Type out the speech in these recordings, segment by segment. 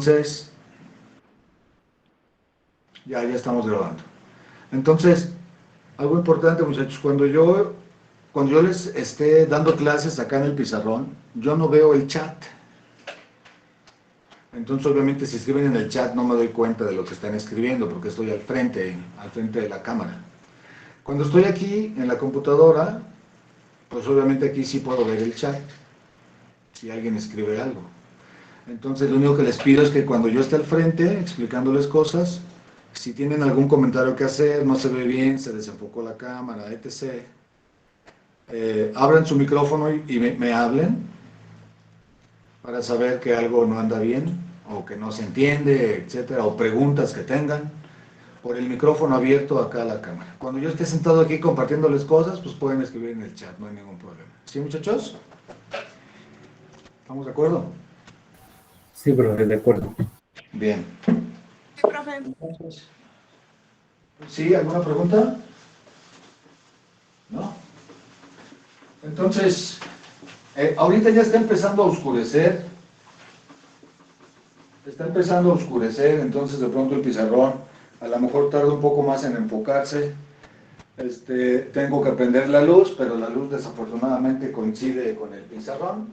Entonces, ya estamos grabando. Entonces, algo importante, muchachos, cuando yo les esté dando clases acá en el pizarrón, yo no veo el chat. Entonces, obviamente, si escriben en el chat no me doy cuenta de lo que están escribiendo porque estoy al frente de la cámara. Cuando estoy aquí en la computadora, pues obviamente aquí sí puedo ver el chat, si alguien escribe algo. Entonces, lo único que les pido es que cuando yo esté al frente explicándoles cosas, si tienen algún comentario que hacer, no se ve bien, se desenfocó la cámara, etc., abran su micrófono y me hablen para saber que algo no anda bien o que no se entiende, etcétera, o preguntas que tengan por el micrófono abierto acá a la cámara. Cuando yo esté sentado aquí compartiéndoles cosas, pues pueden escribir en el chat, no hay ningún problema. ¿Sí, muchachos? ¿Estamos de acuerdo? Sí, profe, de acuerdo. Bien. Sí, profe. Entonces, ¿sí? ¿Alguna pregunta? ¿No? Entonces, ahorita ya está empezando a oscurecer. Está empezando a oscurecer, entonces de pronto el pizarrón a lo mejor tarda un poco más en enfocarse. Tengo que prender la luz, pero la luz desafortunadamente coincide con el pizarrón.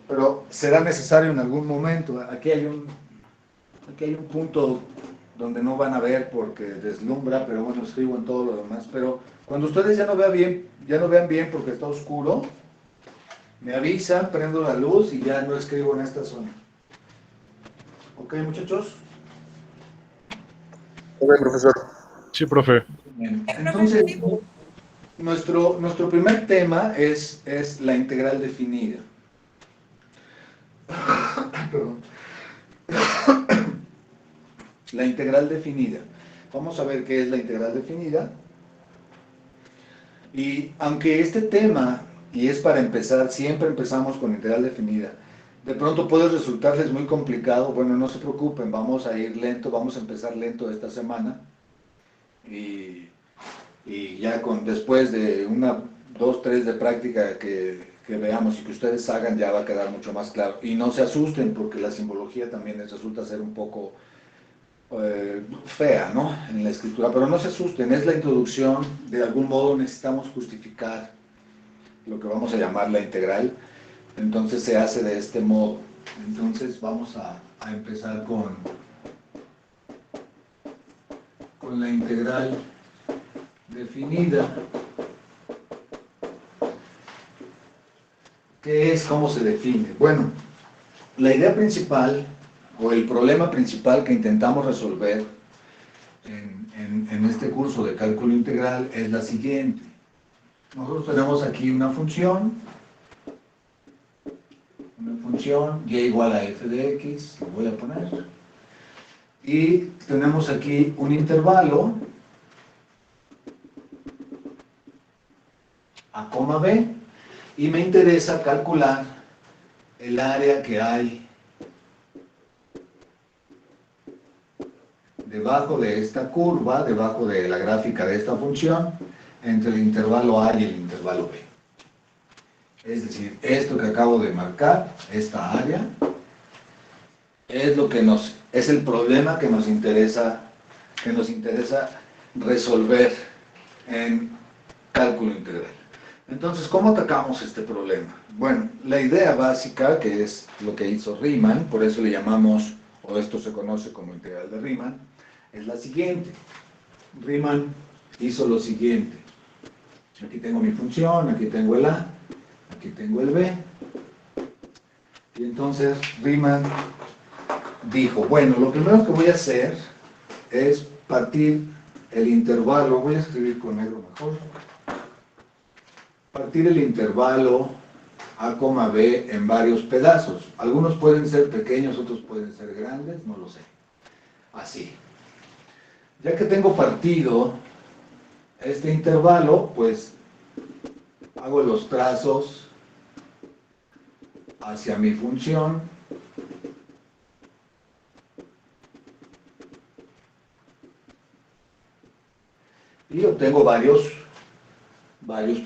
Pero será necesario en algún momento. Aquí hay un punto donde no van a ver porque deslumbra, pero bueno, escribo en todo lo demás. Pero cuando ustedes ya no vean bien porque está oscuro, me avisan, prendo la luz y ya no escribo en esta zona. ¿Ok, muchachos? Ok, profesor. Sí, profe. Bien. Entonces, nuestro primer tema es la integral definida. Perdón. La integral definida. Vamos a ver qué es la integral definida. Y aunque este tema, y es para empezar, siempre empezamos con integral definida, de pronto puede resultarles muy complicado, bueno, no se preocupen, vamos a ir lento, vamos a empezar lento esta semana. Y ya después de una, dos, tres de práctica que veamos y que ustedes hagan, ya va a quedar mucho más claro. Y no se asusten porque la simbología también les resulta ser un poco fea, ¿no? En la escritura, pero no se asusten, es la introducción, de algún modo necesitamos justificar lo que vamos a llamar la integral, entonces se hace de este modo. Entonces vamos a empezar con la integral definida. ¿Qué es? ¿Cómo se define? Bueno, la idea principal o el problema principal que intentamos resolver en este curso de cálculo integral es la siguiente. Nosotros tenemos aquí una función y igual a f de x, lo voy a poner, y tenemos aquí un intervalo a, b, y me interesa calcular el área que hay debajo de esta curva, debajo de la gráfica de esta función, entre el intervalo a y el intervalo b. Es decir, esto que acabo de marcar, esta área, es el problema que nos interesa resolver en cálculo integral. Entonces, ¿cómo atacamos este problema? Bueno, la idea básica, que es lo que hizo Riemann, por eso le llamamos, o esto se conoce como integral de Riemann, es la siguiente. Riemann hizo lo siguiente. Aquí tengo mi función, aquí tengo el a, aquí tengo el b. Y entonces Riemann dijo, bueno, lo primero que voy a hacer es partir el intervalo, voy a escribir con negro mejor, partir el intervalo a, b en varios pedazos. Algunos pueden ser pequeños, otros pueden ser grandes, no lo sé. Así. Ya que tengo partido este intervalo, pues hago los trazos hacia mi función y obtengo varios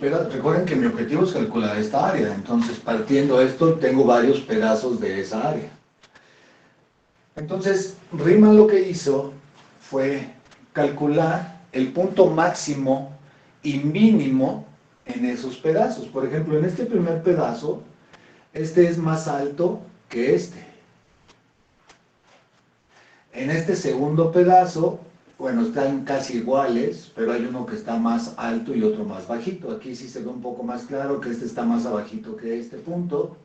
pedazos. Recuerden que mi objetivo es calcular esta área, entonces partiendo esto tengo varios pedazos de esa área. Entonces, Riemann lo que hizo fue calcular el punto máximo y mínimo en esos pedazos. Por ejemplo, en este primer pedazo, este es más alto que este. En este segundo pedazo, bueno, están casi iguales, pero hay uno que está más alto y otro más bajito. Aquí sí se ve un poco más claro que este está más abajito que este punto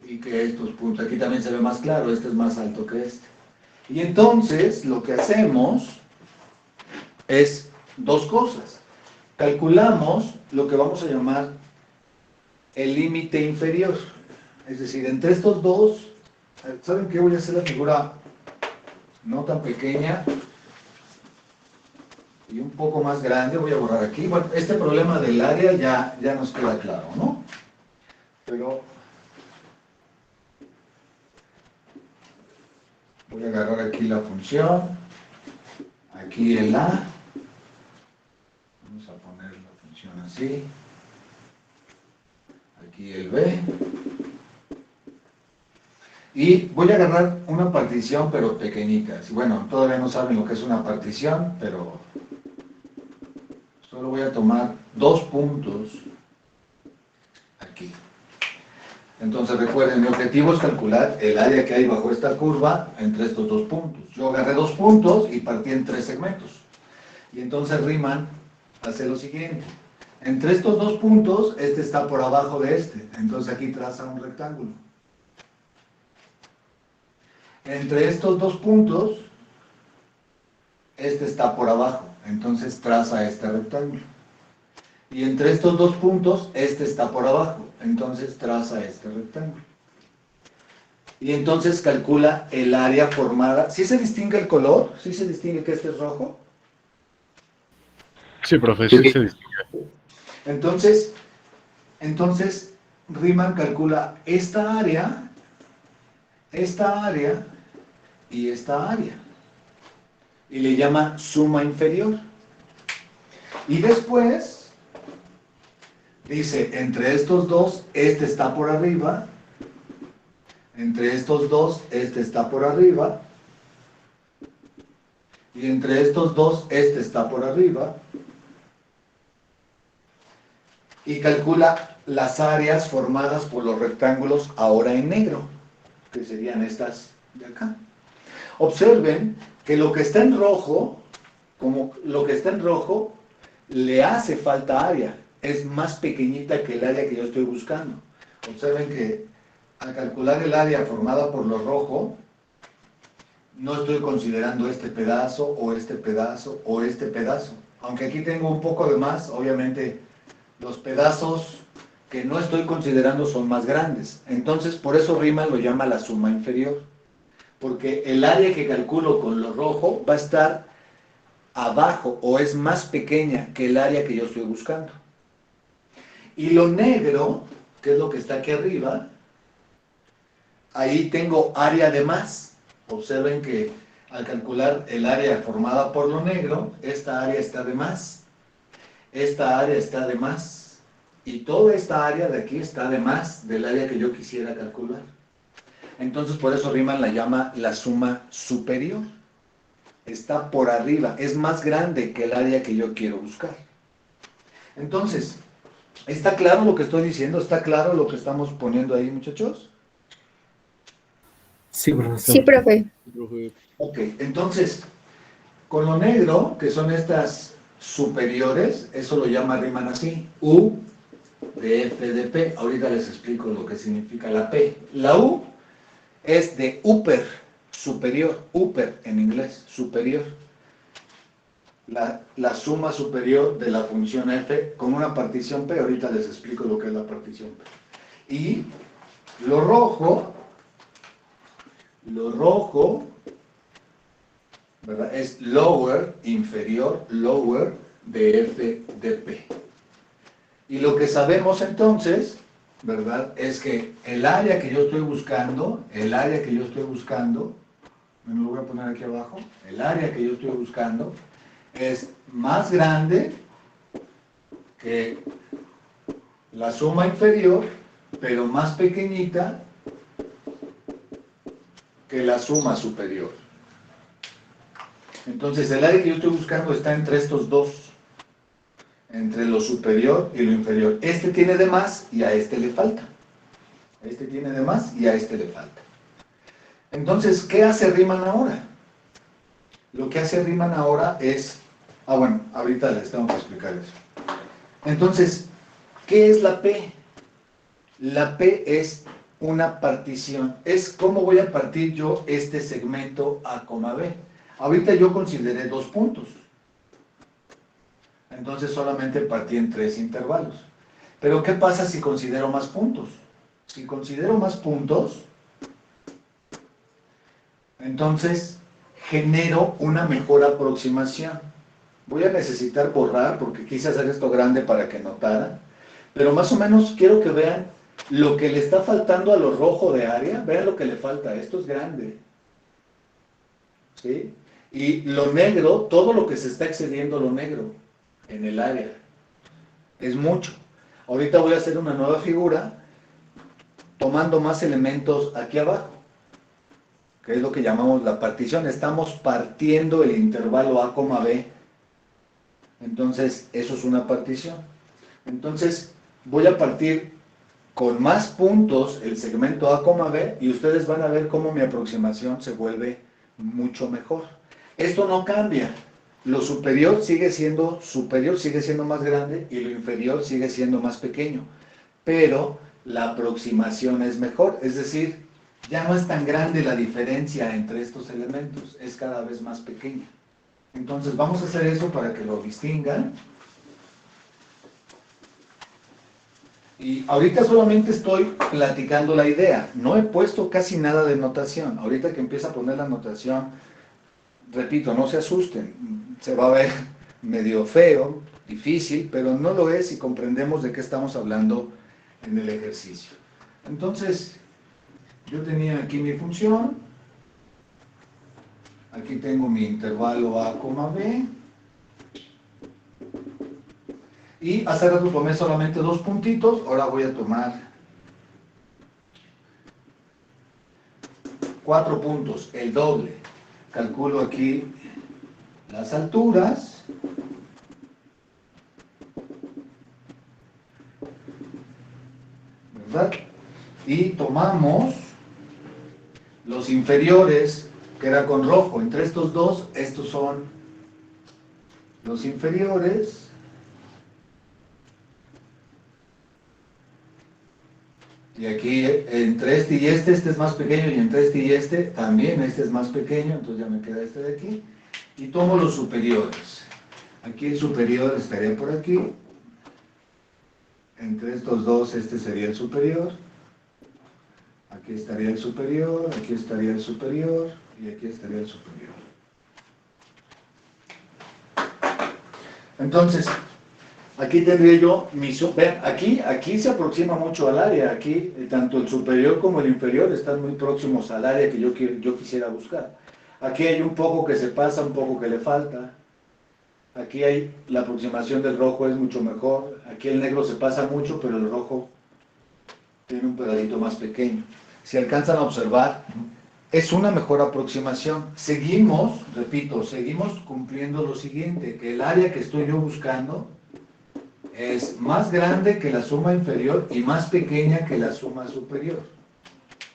y que estos puntos. Aquí también se ve más claro, este es más alto que este. Y entonces lo que hacemos es dos cosas. Calculamos lo que vamos a llamar el límite inferior. Es decir, entre estos dos, ¿saben qué? Voy a hacer la figura no tan pequeña y un poco más grande. Voy a borrar aquí. Bueno, este problema del área ya nos queda claro, ¿no? Pero voy a agarrar aquí la función, aquí el A. Vamos a poner la función así. Aquí el B. Y voy a agarrar una partición, pero pequeñita. Bueno, todavía no saben lo que es una partición, pero solo voy a tomar 2 puntos aquí. Entonces recuerden, mi objetivo es calcular el área que hay bajo esta curva entre estos 2 puntos. Yo agarré 2 puntos y partí en 3 segmentos. Y entonces Riemann hace lo siguiente. Entre estos 2 puntos, este está por abajo de este. Entonces aquí traza un rectángulo. Entre estos 2 puntos, este está por abajo. Entonces traza este rectángulo. Y entre estos 2 puntos, este está por abajo. Entonces traza este rectángulo. Y entonces calcula el área formada. ¿Sí se distingue el color? ¿Sí se distingue que este es rojo? Sí, profe, sí se distingue. Entonces Riemann calcula esta área y esta área. Y le llama suma inferior. Y después dice, entre estos dos, este está por arriba. Entre estos dos, este está por arriba. Y entre estos dos, este está por arriba. Y calcula las áreas formadas por los rectángulos ahora en negro, que serían estas de acá. Observen que lo que está en rojo, como lo que está en rojo, le hace falta área. Es más pequeñita que el área que yo estoy buscando. Observen que al calcular el área formada por lo rojo, no estoy considerando este pedazo, o este pedazo, o este pedazo. Aunque aquí tengo un poco de más, obviamente los pedazos que no estoy considerando son más grandes. Entonces, por eso Riemann lo llama la suma inferior. Porque el área que calculo con lo rojo va a estar abajo, o es más pequeña que el área que yo estoy buscando. Y lo negro, que es lo que está aquí arriba, ahí tengo área de más. Observen que al calcular el área formada por lo negro, esta área está de más. Esta área está de más. Y toda esta área de aquí está de más del área que yo quisiera calcular. Entonces, por eso Riemann la llama la suma superior. Está por arriba, es más grande que el área que yo quiero buscar. Entonces, ¿está claro lo que estoy diciendo? ¿Está claro lo que estamos poniendo ahí, muchachos? Sí, profesor. Sí, profe. Ok, entonces, con lo negro, que son estas superiores, eso lo llama Riemann así, U de F de P. Ahorita les explico lo que significa la P. La U es de upper, superior, upper en inglés, superior. La suma superior de la función f con una partición p. Ahorita les explico lo que es la partición p. Y lo rojo, ¿verdad? Es lower, inferior, lower de f de p. Y lo que sabemos entonces, ¿verdad? Es que el área que yo estoy buscando, me lo voy a poner aquí abajo, el área que yo estoy buscando es más grande que la suma inferior, pero más pequeñita que la suma superior. Entonces el área que yo estoy buscando está entre estos dos, entre lo superior y lo inferior. Este tiene de más y a este le falta. Este tiene de más y a este le falta. Entonces, ¿qué hace Riemann ahora? Lo que hace Riemann ahora es... bueno, ahorita les tengo que explicar eso. Entonces, ¿qué es la P? La P es una partición. Es cómo voy a partir yo este segmento A, B. Ahorita yo consideré 2 puntos. Entonces solamente partí en 3 intervalos. Pero ¿qué pasa si considero más puntos? Si considero más puntos, entonces genero una mejor aproximación. Voy a necesitar borrar porque quise hacer esto grande para que notaran. Pero más o menos quiero que vean lo que le está faltando a lo rojo de área. Vean lo que le falta. Esto es grande. ¿Sí? Y lo negro, todo lo que se está excediendo lo negro en el área. Es mucho. Ahorita voy a hacer una nueva figura tomando más elementos aquí abajo, que es lo que llamamos la partición. Estamos partiendo el intervalo A, B. Entonces, eso es una partición. Entonces, voy a partir con más puntos el segmento A, B y ustedes van a ver cómo mi aproximación se vuelve mucho mejor. Esto no cambia. Lo superior sigue siendo más grande y lo inferior sigue siendo más pequeño. Pero la aproximación es mejor. Es decir, ya no es tan grande la diferencia entre estos elementos. Es cada vez más pequeña. Entonces vamos a hacer eso para que lo distingan. Y ahorita solamente estoy platicando la idea. No he puesto casi nada de notación. Ahorita que empieza a poner la notación, repito, no se asusten. Se va a ver medio feo, difícil, pero no lo es si comprendemos de qué estamos hablando en el ejercicio. Entonces, yo tenía aquí mi función. Aquí tengo mi intervalo A, B. Y hace rato tomé solamente 2 puntitos, ahora voy a tomar 4 puntos, el doble. Calculo aquí las alturas. ¿Verdad? Y tomamos los inferiores, que era con rojo. Entre estos dos, estos son los inferiores. Y aquí, entre este y este es más pequeño, y entre este y este, también este es más pequeño, entonces ya me queda este de aquí. Y tomo los superiores. Aquí el superior estaría por aquí. Entre estos dos, este sería el superior. Aquí estaría el superior, aquí estaría el superior, y aquí estaría el superior. Entonces, aquí tendría yo mi... Vean, aquí se aproxima mucho al área. Aquí, tanto el superior como el inferior están muy próximos al área que yo quisiera buscar. Aquí hay un poco que se pasa, un poco que le falta. Aquí hay la aproximación del rojo es mucho mejor. Aquí el negro se pasa mucho, pero el rojo tiene un pedacito más pequeño. Si alcanzan a observar, es una mejor aproximación. Seguimos, repito, seguimos cumpliendo lo siguiente, que el área que estoy yo buscando es más grande que la suma inferior y más pequeña que la suma superior.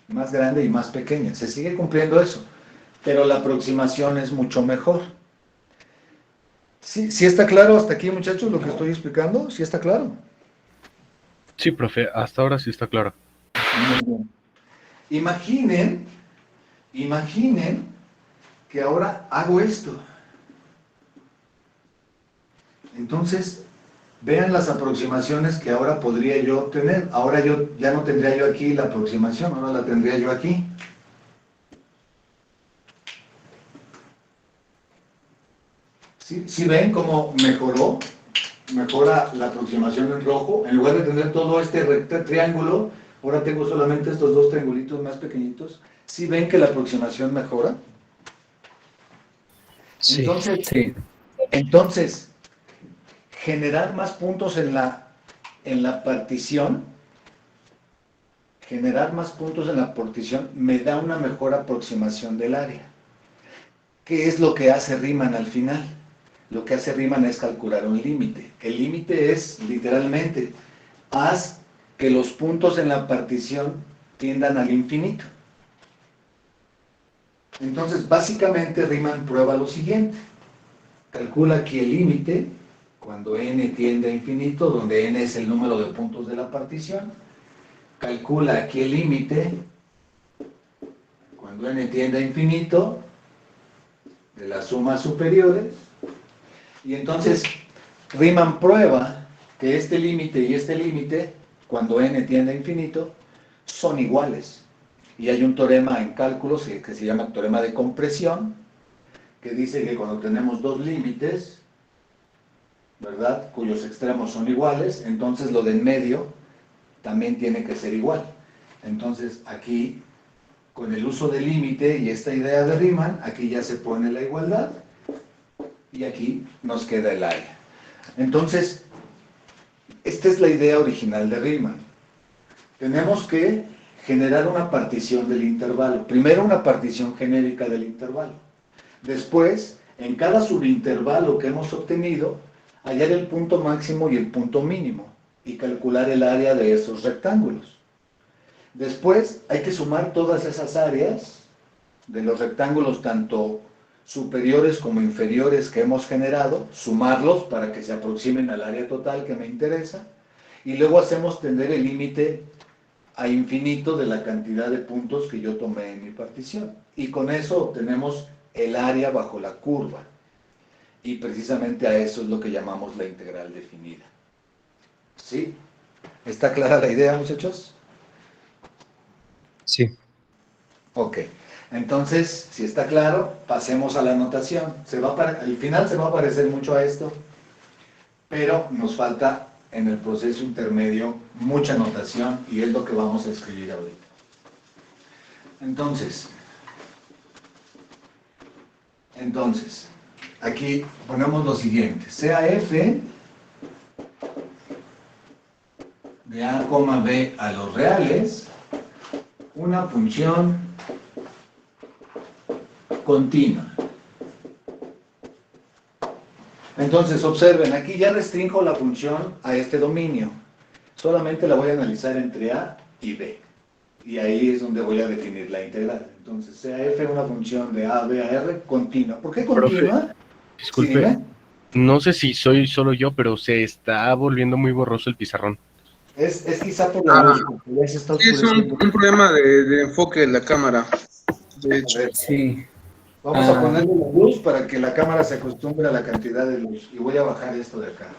Más grande y más pequeña. Se sigue cumpliendo eso, pero la aproximación es mucho mejor. ¿Sí está claro hasta aquí, muchachos, lo que estoy explicando? ¿Sí está claro? Sí, profe, hasta ahora sí está claro. Muy bien. Imaginen que ahora hago esto. Entonces, vean las aproximaciones que ahora podría yo tener. Ahora ya no tendría yo aquí la aproximación, ahora la tendría yo aquí. ¿Sí ven cómo mejora la aproximación en rojo? En lugar de tener todo este triángulo, ahora tengo solamente estos 2 triangulitos más pequeñitos. ¿Sí ven que la aproximación mejora? Sí. Entonces, generar más puntos en la partición generar más puntos en la partición me da una mejor aproximación del área. ¿Qué es lo que hace Riemann al final? Lo que hace Riemann es calcular un límite. El límite es, literalmente, haz que los puntos en la partición tiendan al infinito. Entonces, básicamente, Riemann prueba lo siguiente. Calcula aquí el límite, cuando n tiende a infinito, donde n es el número de puntos de la partición. Calcula aquí el límite, cuando n tiende a infinito, de las sumas superiores. Y entonces, Riemann prueba que este límite y este límite, cuando n tiende a infinito, son iguales. Y hay un teorema en cálculos que se llama teorema de compresión, que dice que cuando tenemos dos límites, ¿verdad?, cuyos extremos son iguales, entonces lo de en medio también tiene que ser igual. Entonces aquí, con el uso del límite y esta idea de Riemann, aquí ya se pone la igualdad y aquí nos queda el área. Entonces, esta es la idea original de Riemann. Tenemos que generar una partición del intervalo. Primero una partición genérica del intervalo. Después, en cada subintervalo que hemos obtenido, hallar el punto máximo y el punto mínimo y calcular el área de esos rectángulos. Después hay que sumar todas esas áreas de los rectángulos tanto superiores como inferiores que hemos generado, sumarlos para que se aproximen al área total que me interesa, y luego hacemos tender el límite a infinito de la cantidad de puntos que yo tomé en mi partición. Y con eso obtenemos el área bajo la curva. Y precisamente a eso es lo que llamamos la integral definida. ¿Sí? ¿Está clara la idea, muchachos? Sí. Ok. Entonces, si está claro, pasemos a la notación. Al final se va a parecer mucho a esto, pero nos falta en el proceso intermedio mucha notación y es lo que vamos a escribir ahorita. Entonces, aquí ponemos lo siguiente. Sea f de a, b a los reales una función continua. Entonces, observen, aquí ya restringo la función a este dominio. Solamente la voy a analizar entre a y b. Y ahí es donde voy a definir la integral. Entonces, sea f una función de a, b a r continua. ¿Por qué continua? Profe, Sí, disculpe, dime. no sé si soy solo yo, pero se está volviendo muy borroso el pizarrón. Es quizá por la luz, porque ya se está Sí, es oscureciendo. un problema de enfoque de la cámara, de A hecho. ver, Sí. vamos a ponerle la luz para que la cámara se acostumbre a la cantidad de luz. Y voy a bajar esto de acá.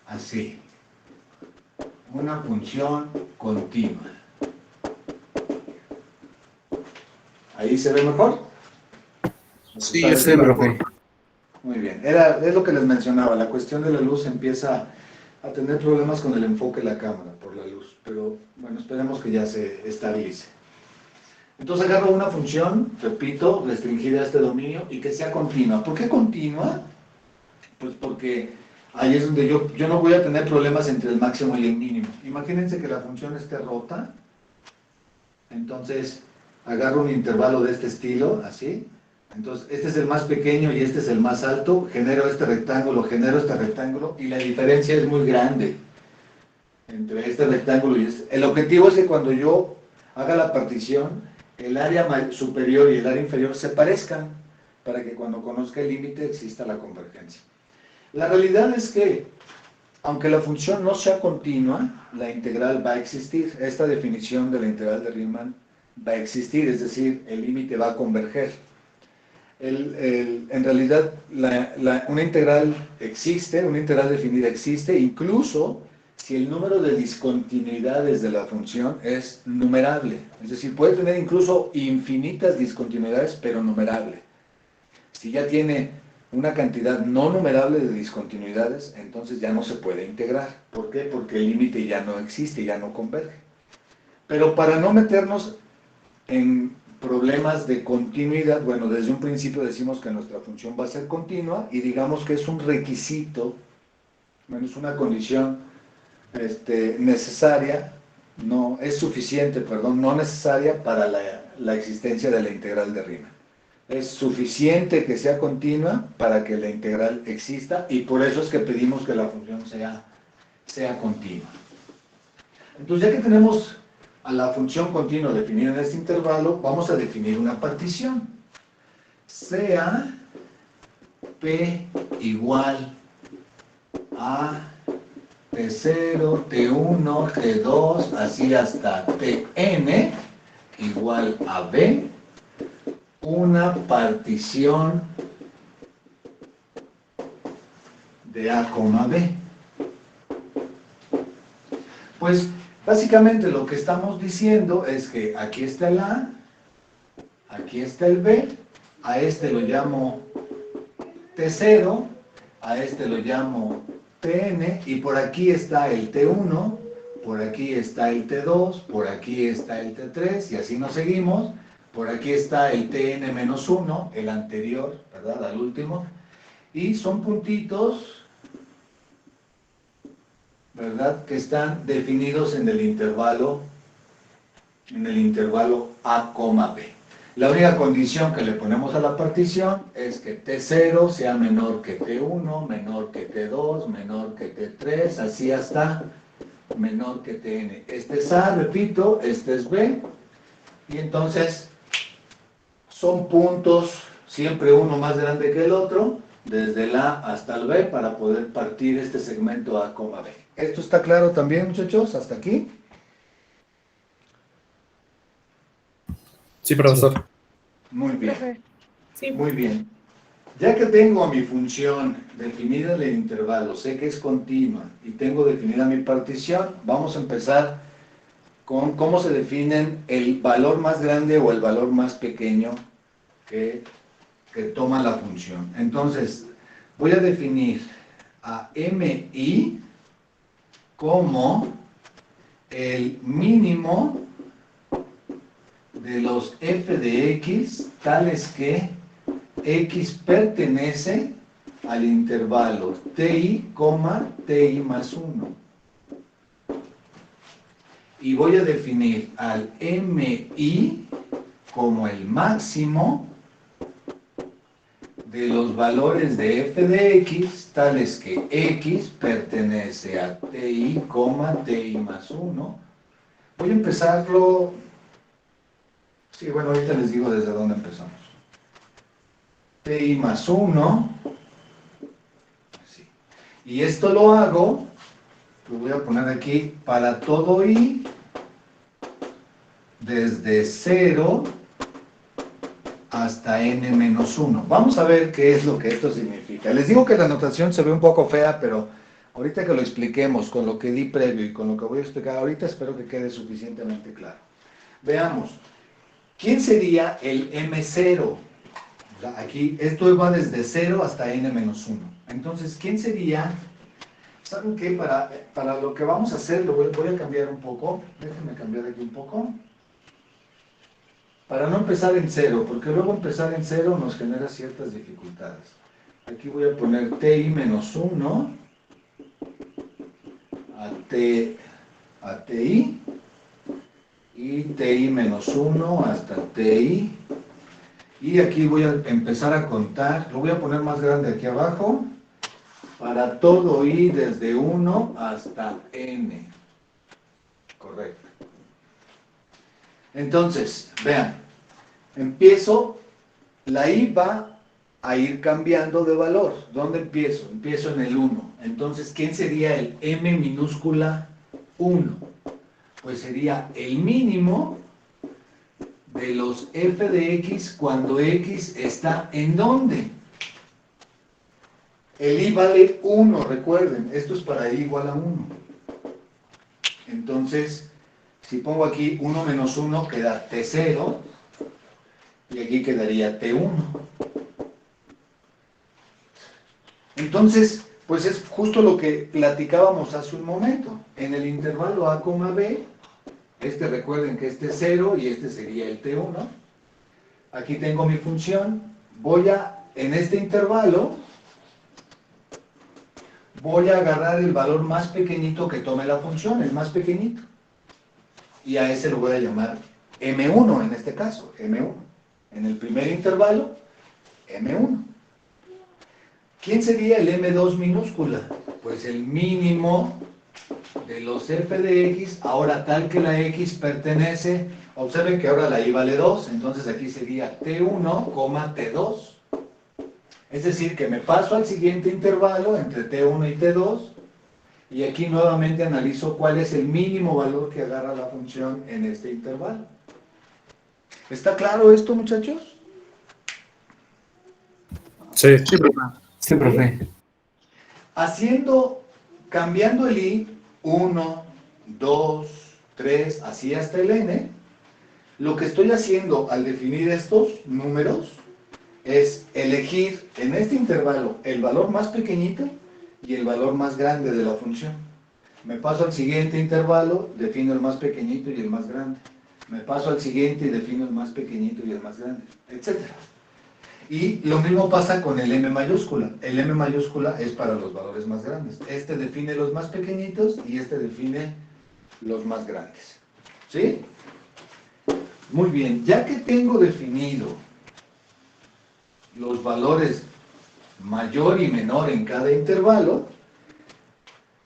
Así. Una función continua. ¿Ahí se ve mejor? Sí, ¿Está Sí, ese mejor? profe. Muy bien. Es lo que les mencionaba. La cuestión de la luz empieza a tener problemas con el enfoque de la cámara por la luz. Pero bueno, esperemos que ya se estabilice. Entonces agarro una función, repito, restringida a este dominio y que sea continua. ¿Por qué continua? Pues porque ahí es donde yo no voy a tener problemas entre el máximo y el mínimo. Imagínense que la función esté rota. Entonces agarro un intervalo de este estilo, así. Entonces este es el más pequeño y este es el más alto. Genero este rectángulo y la diferencia es muy grande entre este rectángulo y este. El objetivo es que cuando yo haga la partición, el área superior y el área inferior se parezcan para que cuando conozca el límite exista la convergencia. La realidad es que, aunque la función no sea continua, la integral va a existir. Esta definición de la integral de Riemann va a existir, es decir, el límite va a converger. En realidad, una integral existe, una integral definida existe, incluso si el número de discontinuidades de la función es numerable. Es decir, puede tener incluso infinitas discontinuidades, pero numerable. Si ya tiene una cantidad no numerable de discontinuidades, entonces ya no se puede integrar. ¿Por qué? Porque el límite ya no existe, ya no converge. Pero para no meternos en problemas de continuidad, bueno, desde un principio decimos que nuestra función va a ser continua y digamos que es un requisito, bueno, es una condición necesaria, no es suficiente, perdón, no necesaria para la existencia de la integral de Riemann. Es suficiente que sea continua para que la integral exista y por eso es que pedimos que la función sea continua. Entonces, ya que tenemos a la función continua definida en este intervalo, vamos a definir una partición. Sea P igual a T0, T1, T2, así hasta Tn igual a B, una partición de A, B. Pues básicamente lo que estamos diciendo es que aquí está el A, aquí está el B, a este lo llamo T0, a este lo llamo Tn, y por aquí está el T1, por aquí está el T2, por aquí está el T3, y así nos seguimos. Por aquí está el Tn-1, el anterior, ¿verdad? Al último. Y son puntitos, ¿verdad? Que están definidos en el intervalo A, B. La única condición que le ponemos a la partición es que T0 sea menor que T1, menor que T2, menor que T3, así hasta menor que Tn. Este es A, repito, este es B, y entonces son puntos, siempre uno más grande que el otro, desde el A hasta el B, para poder partir este segmento A, B. ¿Esto está claro también, muchachos? ¿Hasta aquí? Sí, profesor. Muy bien, Sí. muy bien. Ya que tengo mi función definida en el intervalo, sé que es continua y tengo definida mi partición, vamos a empezar con cómo se definen el valor más grande o el valor más pequeño que toma la función. Entonces, voy a definir a mi como el mínimo de los f de x, tales que x pertenece al intervalo ti, ti más 1. Y voy a definir al mi como el máximo de los valores de f de x, tales que x pertenece a ti, ti más 1. Voy a empezarlo. Sí, bueno, ahorita les digo desde dónde empezamos. Ti más 1. Sí. Y esto lo hago, lo voy a poner aquí, para todo i, desde 0 hasta n menos 1. Vamos a ver qué es lo que esto significa. Les digo que la notación se ve un poco fea, pero ahorita que lo expliquemos con lo que di previo y con lo que voy a explicar ahorita, espero que quede suficientemente claro. Veamos. ¿Quién sería el M0? Aquí, esto va desde 0 hasta n menos 1. Entonces, ¿quién sería? ¿Saben qué? Para lo que vamos a hacer, voy a cambiar un poco. Déjenme cambiar aquí un poco. Para no empezar en 0, porque luego empezar en 0 nos genera ciertas dificultades. Aquí voy a poner ti menos 1 a ti. Y ti menos 1 hasta ti, y aquí voy a empezar a contar, lo voy a poner más grande aquí abajo, para todo i desde 1 hasta n, correcto. Entonces, vean, empiezo, la i va a ir cambiando de valor. ¿Dónde empiezo? Empiezo en el 1, entonces, ¿quién sería el m minúscula 1? Pues sería el mínimo de los f de x cuando x está ¿en dónde? El i vale 1, recuerden, esto es para i igual a 1. Entonces, si pongo aquí 1 menos 1 queda t0, y aquí quedaría t1. Entonces, pues es justo lo que platicábamos hace un momento. En el intervalo a, b, recuerden que este es 0 y este sería el t1. Aquí tengo mi función. En este intervalo, voy a agarrar el valor más pequeñito que tome la función, el más pequeñito. Y a ese lo voy a llamar M1 en este caso, M1. En el primer intervalo, M1. ¿Quién sería el M2 minúscula? Pues el mínimo de los f de x, ahora tal que la x pertenece, observen que ahora la y vale 2, entonces aquí sería t1, t2. Es decir, que me paso al siguiente intervalo entre t1 y t2, y aquí nuevamente analizo cuál es el mínimo valor que agarra la función en este intervalo. ¿Está claro esto, muchachos? Sí. Sí, profe. Cambiando el i, 1, 2, 3, así hasta el n, lo que estoy haciendo al definir estos números es elegir en este intervalo el valor más pequeñito y el valor más grande de la función. Me paso al siguiente intervalo, defino el más pequeñito y el más grande. Me paso al siguiente y defino el más pequeñito y el más grande, etc. Y lo mismo pasa con el m mayúscula. El m mayúscula es para los valores más grandes. Este define los más pequeñitos y este define los más grandes. ¿Sí? Muy bien, ya que tengo definido los valores mayor y menor en cada intervalo,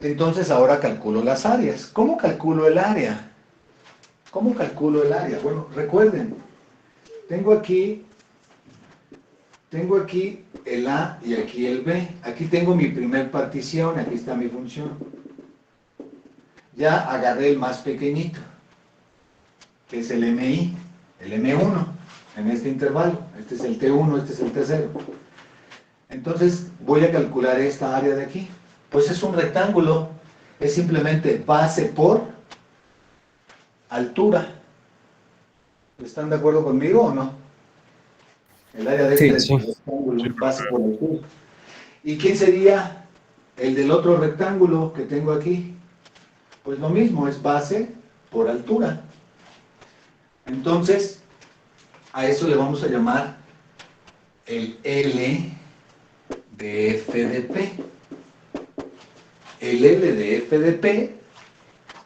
entonces ahora calculo las áreas. ¿Cómo calculo el área? ¿Cómo calculo el área? Bueno, recuerden, tengo aquí el A y aquí el B. Aquí tengo mi primer partición, aquí está mi función. Ya agarré el más pequeñito, que es el MI, el M1, en este intervalo. Este es el T1, este es el T0. Entonces voy a calcular esta área de aquí. Pues es un rectángulo, es simplemente base por altura. ¿Están de acuerdo conmigo o no? El área de este Sí. rectángulo, base por altura. ¿Y quién sería el del otro rectángulo que tengo aquí? Pues lo mismo, es base por altura. Entonces, a eso le vamos a llamar el L de f de p. El L de f de p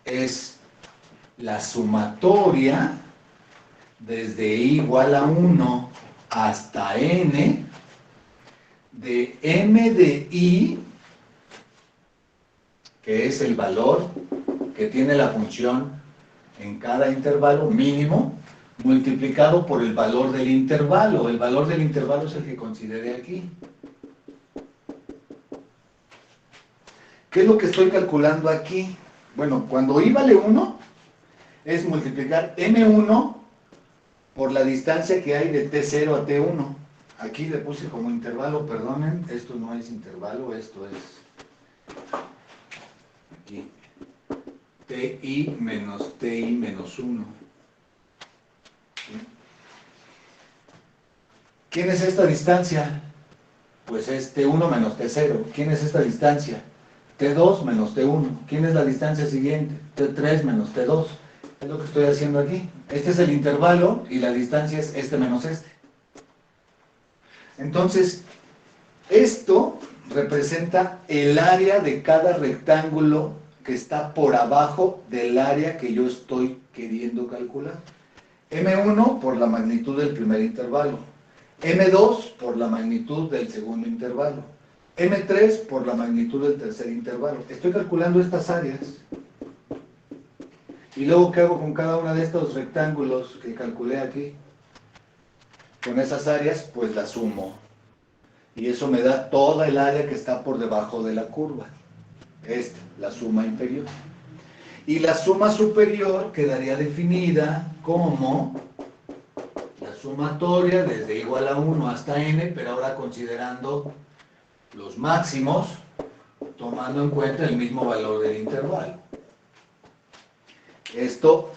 es la sumatoria desde i igual a 1 hasta n de m de i, que es el valor que tiene la función en cada intervalo mínimo, multiplicado por el valor del intervalo. El valor del intervalo es el que considere aquí. ¿Qué es lo que estoy calculando aquí? Bueno, cuando i vale 1, es multiplicar m1 por la distancia que hay de t0 a t1. Aquí le puse como intervalo, perdonen, esto no es intervalo, esto es aquí, ti menos ti menos 1. ¿Quién es esta distancia? Pues es t1 menos t0. ¿Quién es esta distancia? t2 menos t1. ¿Quién es la distancia siguiente? t3 menos t2. Es lo que estoy haciendo aquí. Este es el intervalo y la distancia es este menos este. Entonces, esto representa el área de cada rectángulo que está por abajo del área que yo estoy queriendo calcular. M1 por la magnitud del primer intervalo. M2 por la magnitud del segundo intervalo. M3 por la magnitud del tercer intervalo. Estoy calculando estas áreas. Y luego, ¿qué hago con cada uno de estos rectángulos que calculé aquí? Con esas áreas, pues las sumo. Y eso me da toda el área que está por debajo de la curva. Esta, la suma inferior. Y la suma superior quedaría definida como la sumatoria desde igual a 1 hasta n, pero ahora considerando los máximos, tomando en cuenta el mismo valor del intervalo. Esto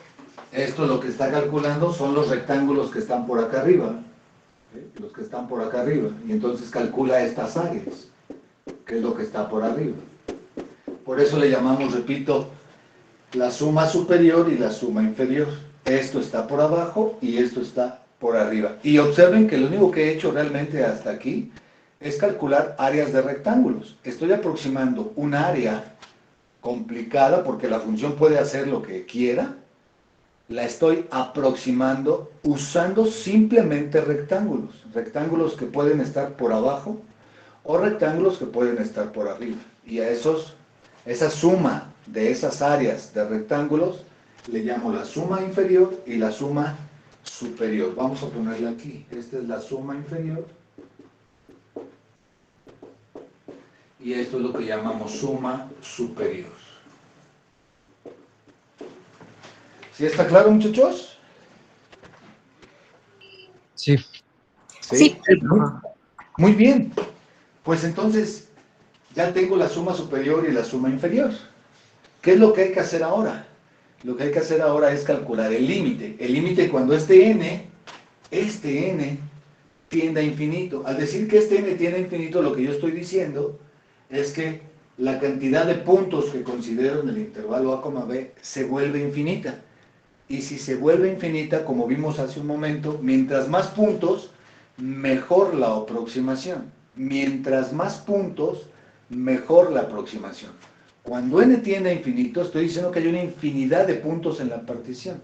lo que está calculando son los rectángulos que están por acá arriba, ¿sí? Los que están por acá arriba, y entonces calcula estas áreas, que es lo que está por arriba. Por eso le llamamos, repito, la suma superior y la suma inferior. Esto está por abajo y esto está por arriba. Y observen que lo único que he hecho realmente hasta aquí es calcular áreas de rectángulos. Estoy aproximando un área complicada porque la función puede hacer lo que quiera. La estoy aproximando usando simplemente rectángulos. Rectángulos que pueden estar por abajo o rectángulos que pueden estar por arriba. Y a esa suma de esas áreas de rectángulos le llamo la suma inferior y la suma superior. Vamos a ponerla aquí. Esta es la suma inferior. Y esto es lo que llamamos suma superior. ¿Sí está claro, muchachos? Sí. Sí. Muy, Ajá. muy bien. Pues entonces ya tengo la suma superior y la suma inferior. ¿Qué es lo que hay que hacer ahora? Lo que hay que hacer ahora es calcular el límite. El límite cuando este n tiende a infinito. Al decir que este n tiende a infinito, lo que yo estoy diciendo es que la cantidad de puntos que considero en el intervalo a, b se vuelve infinita. Y si se vuelve infinita, como vimos hace un momento, mientras más puntos, mejor la aproximación. Mientras más puntos, mejor la aproximación. Cuando n tiende a infinito, estoy diciendo que hay una infinidad de puntos en la partición.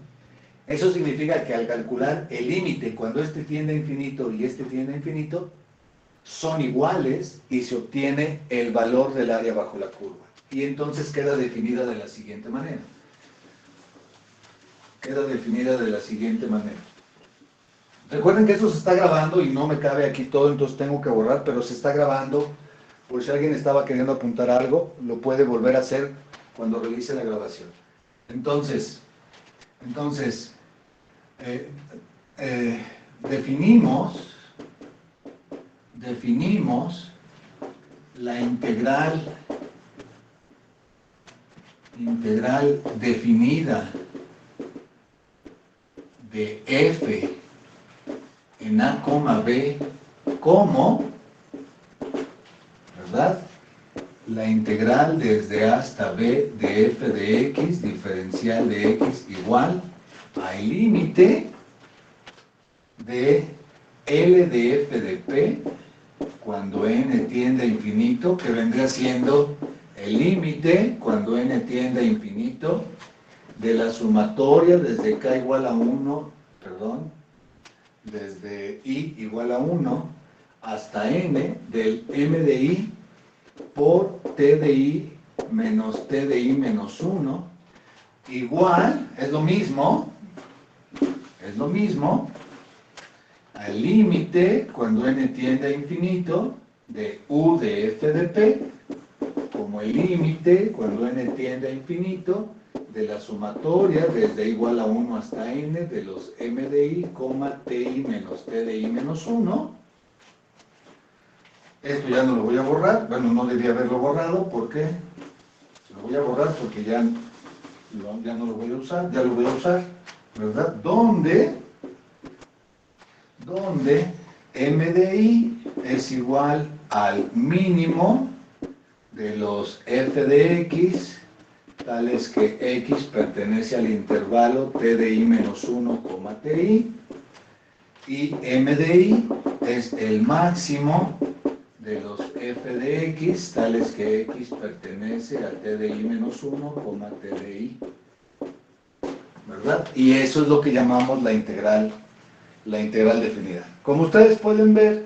Eso significa que al calcular el límite, cuando este tiende a infinito y este tiende a infinito, son iguales y se obtiene el valor del área bajo la curva. Y entonces queda definida de la siguiente manera. Recuerden que esto se está grabando y no me cabe aquí todo, entonces tengo que borrar, pero se está grabando. Por si alguien estaba queriendo apuntar algo, lo puede volver a hacer cuando realice la grabación. Entonces eh, definimos la integral definida de f en a, b como, ¿verdad? La integral desde a hasta b de f de x, diferencial de x igual al límite de L de f de p cuando n tiende a infinito, que vendría siendo el límite cuando n tiende a infinito de la sumatoria desde k igual a 1, desde i igual a 1 hasta n del m de i por t de i menos t de i menos 1 igual, es lo mismo al límite cuando n tiende a infinito de u de f de p como el límite cuando n tiende a infinito de la sumatoria desde igual a 1 hasta n de los m de i, ti menos t de i menos 1. Esto ya no lo voy a borrar, bueno, no debía haberlo borrado porque lo voy a borrar porque ya no lo voy a usar, ya lo voy a usar, ¿verdad? Donde m de i es igual al mínimo de los f de x, tales que x pertenece al intervalo t de i menos 1, ti, y m de i es el máximo de los f de x, tales que x pertenece a t de i menos 1, t de i, ¿verdad? Y eso es lo que llamamos la integral definida. Como ustedes pueden ver,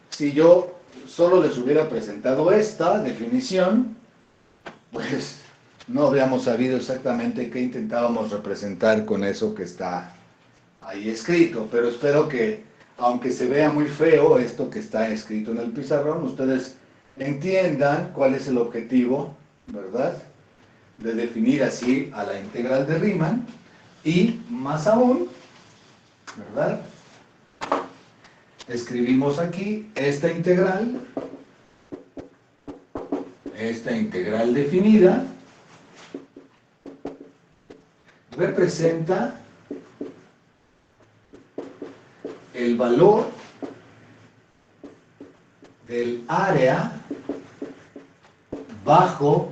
si yo solo les hubiera presentado esta definición, pues no habríamos sabido exactamente qué intentábamos representar con eso que está ahí escrito, pero espero que, aunque se vea muy feo esto que está escrito en el pizarrón, ustedes entiendan cuál es el objetivo, ¿verdad?, de definir así a la integral de Riemann, y más aún, ¿verdad?, escribimos aquí esta integral definida representa el valor del área bajo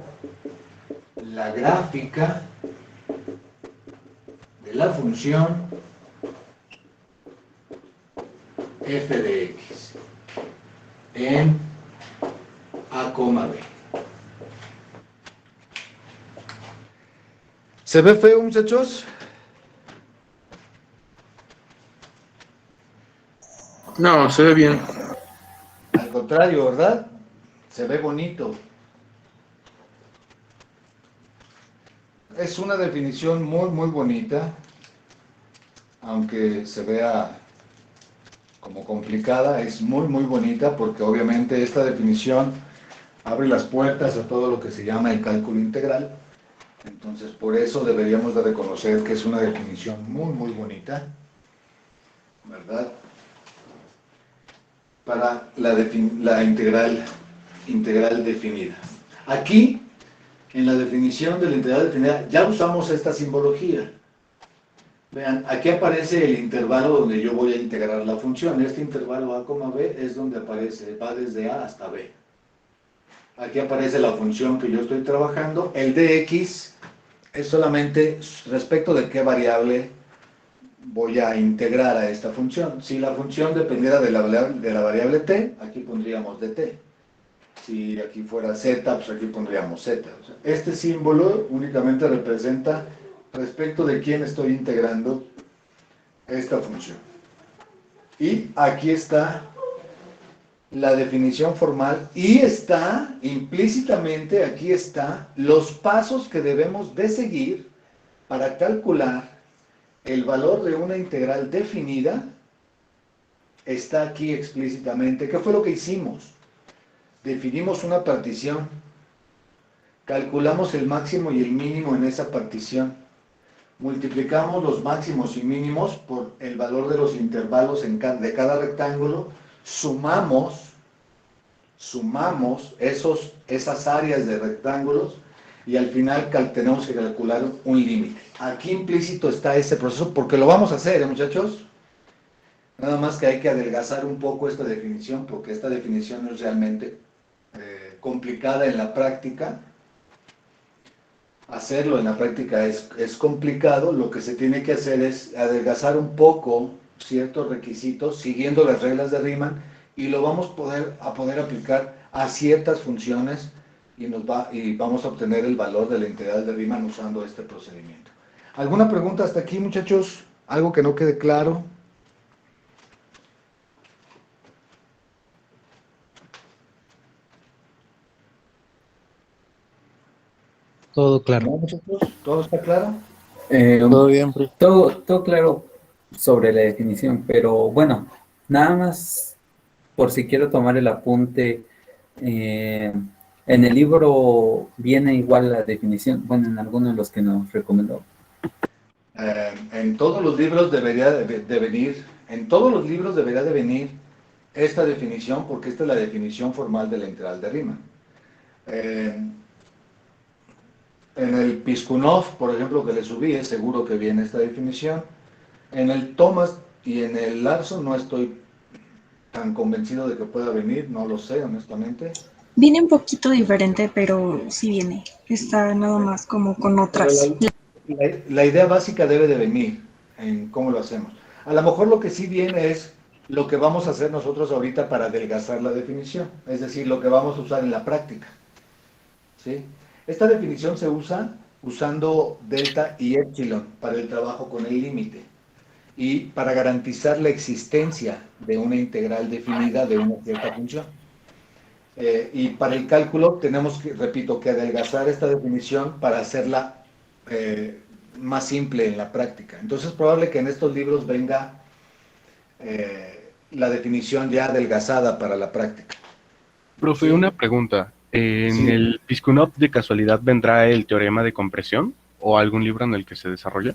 la gráfica de la función f de x. en A, B. ¿Se ve feo, muchachos? No, se ve bien. Al contrario, ¿verdad? Se ve bonito. Es una definición muy, muy bonita, aunque se vea como complicada, es muy, muy bonita porque obviamente esta definición abre las puertas a todo lo que se llama el cálculo integral. Entonces, por eso deberíamos de reconocer que es una definición muy, muy bonita, ¿verdad? Para la integral definida. Aquí, en la definición de la integral definida, ya usamos esta simbología. Vean, aquí aparece el intervalo donde yo voy a integrar la función. Este intervalo A, B es donde aparece, va desde A hasta B. Aquí aparece la función que yo estoy trabajando. El dx es solamente respecto de qué variable voy a integrar a esta función. Si la función dependiera de la variable t, aquí pondríamos dt. Si aquí fuera z, pues aquí pondríamos z. O sea, este símbolo únicamente representa respecto de quién estoy integrando esta función. Y aquí está la definición formal y está implícitamente, aquí está los pasos que debemos de seguir para calcular el valor de una integral definida. Está aquí explícitamente. ¿Qué fue lo que hicimos? Definimos una partición, calculamos el máximo y el mínimo en esa partición, multiplicamos los máximos y mínimos por el valor de los intervalos de cada rectángulo, sumamos esas áreas de rectángulos y al final tenemos que calcular un límite. Aquí implícito está ese proceso porque lo vamos a hacer, muchachos. Nada más que hay que adelgazar un poco esta definición porque esta definición es realmente complicada en la práctica. Hacerlo en la práctica es complicado. Lo que se tiene que hacer es adelgazar un poco ciertos requisitos siguiendo las reglas de Riemann y lo vamos a poder aplicar a ciertas funciones y vamos a obtener el valor de la integral de Riemann usando este procedimiento. ¿Alguna pregunta hasta aquí, muchachos? ¿Algo que no quede claro? Todo claro. ¿No, muchachos? ¿Todo está claro? Todo bien, profe. Todo claro sobre la definición, pero bueno, nada más por si quiero tomar el apunte, en el libro viene igual la definición, bueno, en algunos de los que nos recomendó. En todos los libros debería de venir, en todos los libros debería de venir esta definición, porque esta es la definición formal de la integral de Riemann. En el Piskunov, por ejemplo, que le subí, es seguro que viene esta definición. En el Thomas y en el Larson no estoy tan convencido de que pueda venir, no lo sé, honestamente. Viene un poquito diferente, pero sí viene. Está nada más como con otras. La idea básica debe de venir en cómo lo hacemos. A lo mejor lo que sí viene es lo que vamos a hacer nosotros ahorita para adelgazar la definición, es decir, lo que vamos a usar en la práctica. ¿Sí? Esta definición se usa usando delta y epsilon para el trabajo con el límite y para garantizar la existencia de una integral definida de una cierta función. Y para el cálculo tenemos que, repito, que adelgazar esta definición para hacerla más simple en la práctica. Entonces es probable que en estos libros venga la definición ya adelgazada para la práctica. Profe, Sí. una pregunta. ¿En Sí. el Piskunov de casualidad vendrá el teorema de compresión o algún libro en el que se desarrolla?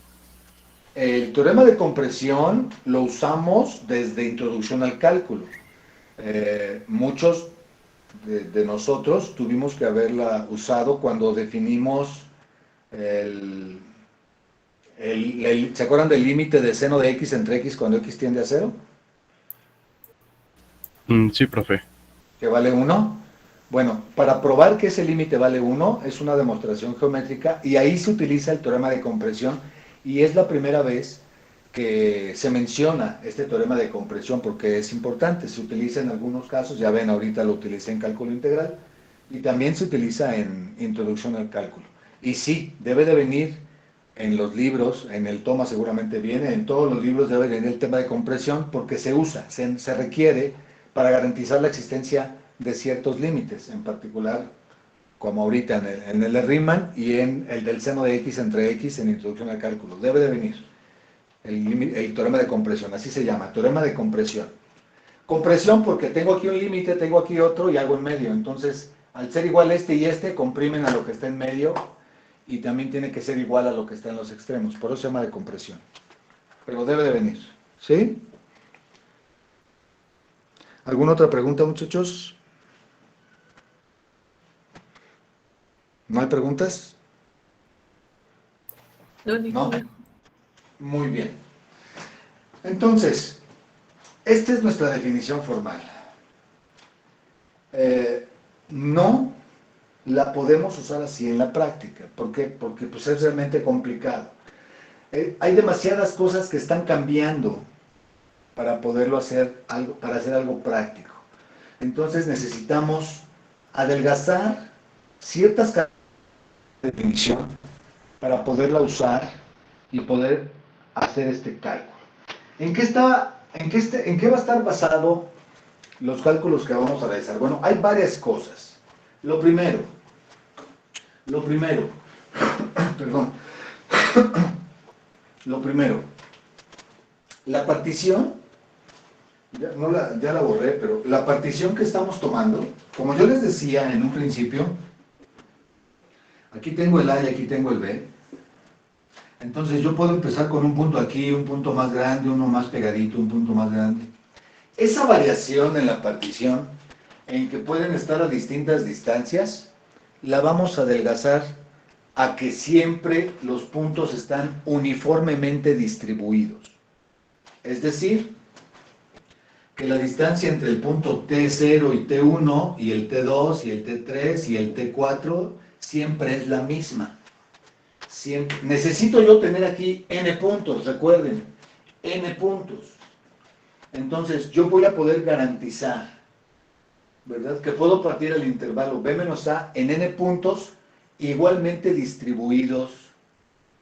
El teorema de compresión lo usamos desde Introducción al Cálculo. Muchos de nosotros tuvimos que haberla usado cuando definimos ¿se acuerdan del límite de seno de x entre x cuando x tiende a 0? Sí, profe. Que vale 1. Bueno, para probar que ese límite vale 1 es una demostración geométrica y ahí se utiliza el teorema de compresión y es la primera vez que se menciona este teorema de compresión porque es importante, se utiliza en algunos casos, ya ven, ahorita lo utilicé en cálculo integral, y también se utiliza en introducción al cálculo. Y sí, debe de venir en los libros, en el toma seguramente viene, en todos los libros debe venir el tema de compresión porque se usa, se requiere para garantizar la existencia de ciertos límites, en particular como ahorita en el de Riemann y en el del seno de x entre x en introducción al cálculo. Debe de venir el teorema de compresión, así se llama, teorema de compresión. Compresión porque tengo aquí un límite, tengo aquí otro y algo en medio. Entonces, al ser igual este y este, comprimen a lo que está en medio y también tiene que ser igual a lo que está en los extremos. Por eso se llama de compresión. Pero debe de venir. ¿Sí? ¿Alguna otra pregunta, muchachos? ¿No hay preguntas? No. Muy bien. Entonces, esta es nuestra definición formal. No la podemos usar así en la práctica. ¿Por qué? Porque pues, es realmente complicado. Hay demasiadas cosas que están cambiando para poderlo hacer algo, para hacer algo práctico. Entonces necesitamos adelgazar ciertas características de definición para poderla usar y poder hacer este cálculo. ¿En qué va a estar basado los cálculos que vamos a realizar? Bueno, hay varias cosas. Lo primero, perdón, la partición, ya la borré, pero la partición que estamos tomando, como yo les decía en un principio, aquí tengo el A y aquí tengo el B. Entonces yo puedo empezar con un punto aquí, un punto más grande, uno más pegadito, un punto más grande. Esa variación en la partición, en que pueden estar a distintas distancias, la vamos a adelgazar a que siempre los puntos están uniformemente distribuidos. Es decir, que la distancia entre el punto T0 y T1, y el T2, y el T3, y el T4, siempre es la misma. Siempre. Necesito yo tener aquí n puntos, recuerden, n puntos. Entonces, yo voy a poder garantizar, ¿verdad?, que puedo partir el intervalo b menos a en n puntos igualmente distribuidos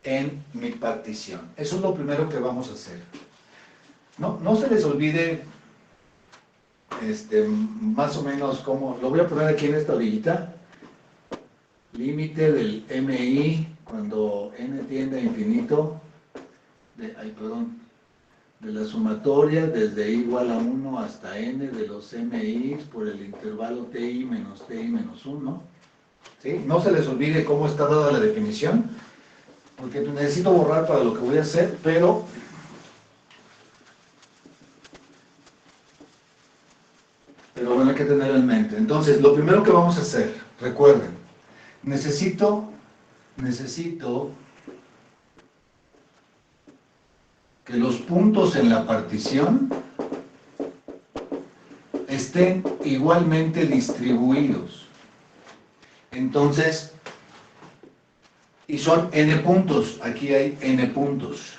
en mi partición. Eso es lo primero que vamos a hacer. No se les olvide, más o menos cómo, lo voy a poner aquí en esta orillita, límite del MI cuando n tiende a infinito, de la sumatoria desde i igual a 1 hasta n de los MI por el intervalo TI menos 1. ¿Sí? No se les olvide cómo está dada la definición, porque necesito borrar para lo que voy a hacer, pero bueno, hay que tenerlo en mente. Entonces, lo primero que vamos a hacer, recuerden, necesito que los puntos en la partición estén igualmente distribuidos. Entonces, y son n puntos, aquí hay n puntos.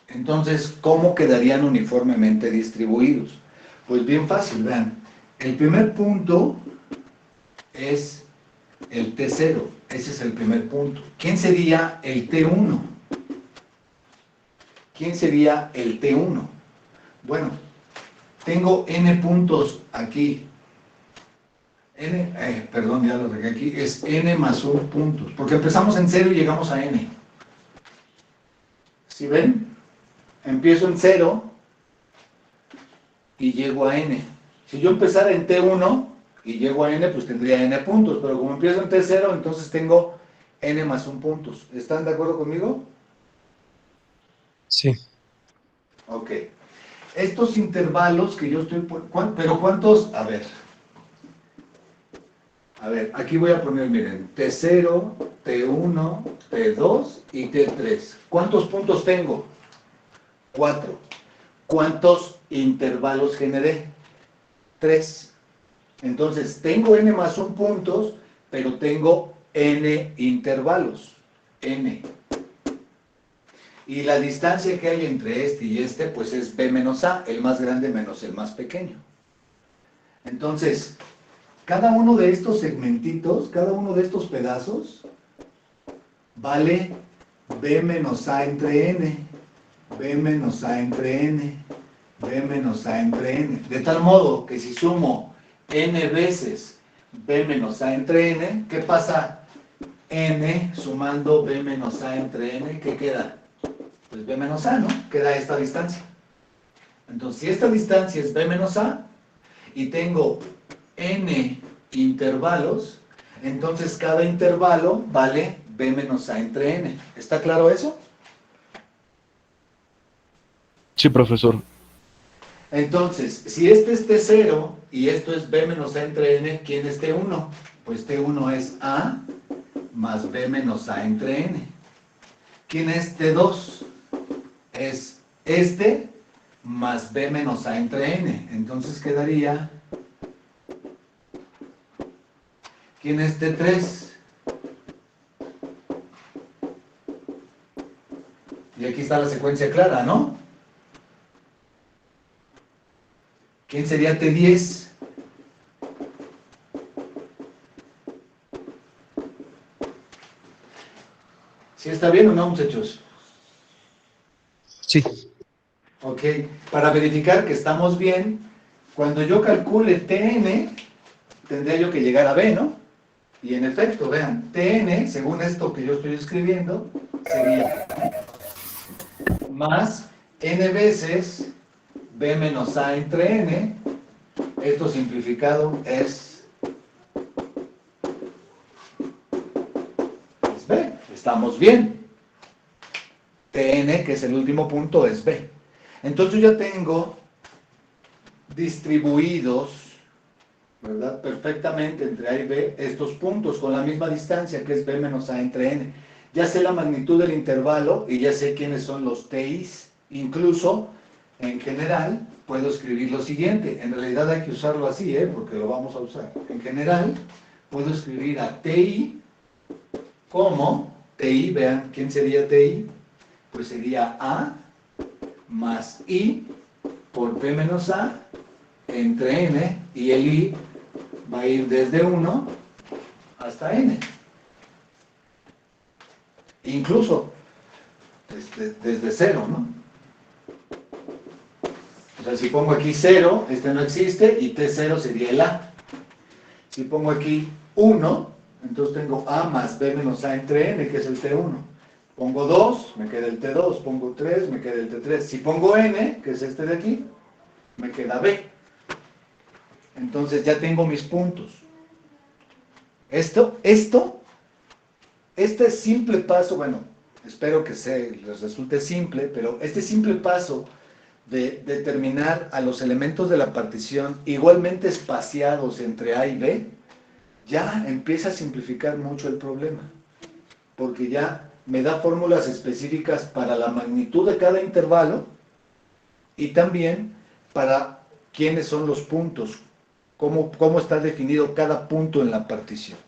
Entonces, ¿cómo quedarían uniformemente distribuidos? Pues bien fácil, vean. El primer punto es el T0, ese es el primer punto. ¿Quién sería el T1? ¿Quién sería el T1? Bueno, tengo n puntos aquí. Perdón, ya lo regué aquí. Es n más 1 puntos, porque empezamos en 0 y llegamos a n. ¿Sí ven? Empiezo en 0 y llego a n. Si yo empezara en T1 y llego a n, pues tendría n puntos, pero como empiezo en T0, entonces tengo n más 1 puntos. ¿Están de acuerdo conmigo? Sí. Ok. Estos intervalos que yo estoy... ¿Pero cuántos? A ver, aquí voy a poner, miren, T0, T1, T2 y T3. ¿Cuántos puntos tengo? 4. ¿Cuántos intervalos generé? 3. Entonces, tengo n más 1 puntos, pero tengo n intervalos. N. Y la distancia que hay entre este y este, pues es B menos A, el más grande menos el más pequeño. Entonces, cada uno de estos segmentitos, cada uno de estos pedazos, vale B menos A entre N, B menos A entre N, B menos A entre N. De tal modo que si sumo N veces B menos A entre N, ¿qué pasa? N sumando B menos A entre N, ¿qué queda? Pues B menos A, ¿no? Queda esta distancia. Entonces, si esta distancia es B menos A, y tengo N intervalos, entonces cada intervalo vale B menos A entre N. ¿Está claro eso? Sí, profesor. Entonces, si este es T0 y esto es B menos A entre N, ¿quién es T1? Pues T1 es A más B menos A entre N. ¿Quién es T2? Es este más B menos A entre N. Entonces quedaría... ¿Quién es T3? Y aquí está la secuencia clara, ¿no? ¿Quién sería T10? ¿Sí está bien o no, muchachos? Sí. Ok, para verificar que estamos bien, cuando yo calcule Tn, tendría yo que llegar a B, ¿no? Y en efecto, vean, Tn, según esto que yo estoy escribiendo, sería más N veces B menos A entre N. Esto simplificado es B. Estamos bien. Tn, que es el último punto, es B. Entonces yo ya tengo distribuidos, ¿verdad?, perfectamente entre A y B estos puntos con la misma distancia que es B menos A entre N. Ya sé la magnitud del intervalo y ya sé quiénes son los TIs. Incluso, en general, puedo escribir lo siguiente. En realidad hay que usarlo así, porque lo vamos a usar. En general, puedo escribir a TI como TI, vean, ¿quién sería TI? Pues sería A más I por B menos A entre N, y el I va a ir desde 1 hasta N. Incluso desde 0, ¿no? O sea, si pongo aquí 0, este no existe, y T0 sería el A. Si pongo aquí 1, entonces tengo A más B menos A entre N, que es el T1. Pongo 2, me queda el T2. Pongo 3, me queda el T3. Si pongo N, que es este de aquí, me queda B. Entonces ya tengo mis puntos. Este simple paso, bueno, espero que les resulte simple, pero este simple paso de determinar a los elementos de la partición igualmente espaciados entre A y B, ya empieza a simplificar mucho el problema, porque ya me da fórmulas específicas para la magnitud de cada intervalo y también para quiénes son los puntos, cómo está definido cada punto en la partición.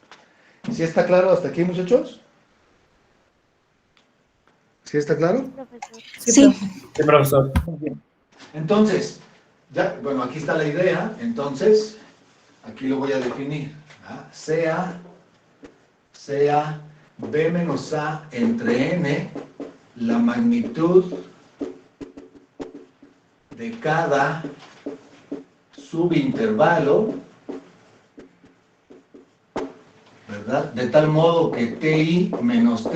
¿Sí está claro hasta aquí, muchachos? ¿Sí está claro? Sí. Sí, profesor. Entonces, ya, bueno, aquí está la idea. Entonces, aquí lo voy a definir. Sea B menos A entre N, la magnitud de cada subintervalo, ¿verdad? De tal modo que TI menos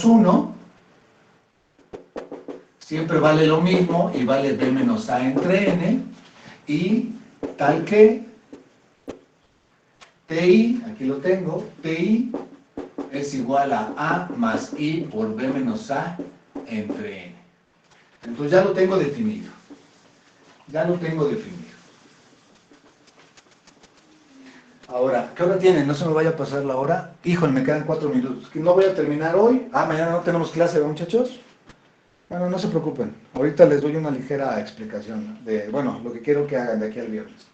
1 siempre vale lo mismo y vale B menos A entre N, y tal que TI, aquí lo tengo, TI es igual a A más I por B menos A entre N. Entonces ya lo tengo definido. Ya lo tengo definido. Ahora, ¿qué hora tienen? No se me vaya a pasar la hora. Híjole, me quedan 4 minutos. No voy a terminar hoy. Mañana no tenemos clase, ¿verdad, muchachos? Bueno, no se preocupen. Ahorita les doy una ligera explicación de, bueno, lo que quiero que hagan de aquí al viernes.